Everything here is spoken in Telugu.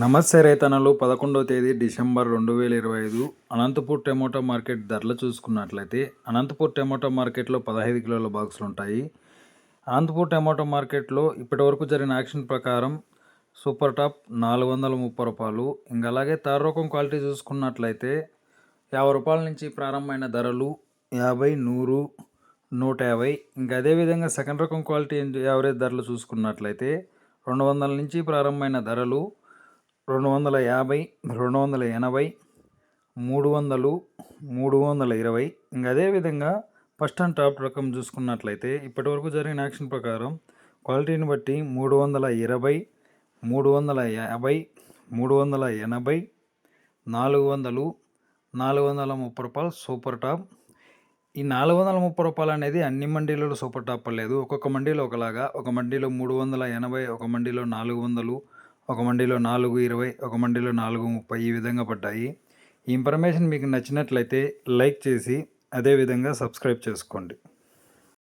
నమస్తే రైతన్నలు 11వ తేదీ డిసెంబర్ 2025 అనంతపూర్ టమోటా మార్కెట్ ధరలు చూసుకున్నట్లయితే అనంతపూర్ టమోటా మార్కెట్లో 15 కిలోల బాక్సులు ఉంటాయి. అనంతపూర్ టమోటా మార్కెట్లో ఇప్పటివరకు జరిగిన యాక్షన్ ప్రకారం సూపర్ టాప్ 430 రూపాయలు. ఇంకా అలాగే తార్ రకం క్వాలిటీ చూసుకున్నట్లయితే 50 రూపాయల నుంచి ప్రారంభమైన ధరలు 50, 100, 150. ఇంకా అదేవిధంగా సెకండ్ రకం క్వాలిటీ యావరేజ్ ధరలు చూసుకున్నట్లయితే 200 నుంచి ప్రారంభమైన ధరలు 250, 280, 300, 320. ఇంకా అదేవిధంగా ఫస్ట్ అండ్ టాప్ రకం చూసుకున్నట్లయితే ఇప్పటివరకు జరిగిన యాక్షన్ ప్రకారం క్వాలిటీని బట్టి 320, 350, 380, 400, 430 రూపాయలు సూపర్ టాప్. ఈ 430 రూపాయలు అనేది అన్ని మండీలలో సూపర్ టాప్ లేదు. ఒక్కొక్క మండీలో ఒకలాగా, ఒక మండీలో 380, ఒక మండీలో 400, ఒక మండీలో 420, ఒక మండీలో 430 ఈ విధంగా పడ్డాయి. ఈ ఇన్ఫర్మేషన్ మీకు నచ్చినట్లయితే లైక్ చేసి అదేవిధంగా సబ్స్క్రైబ్ చేసుకోండి.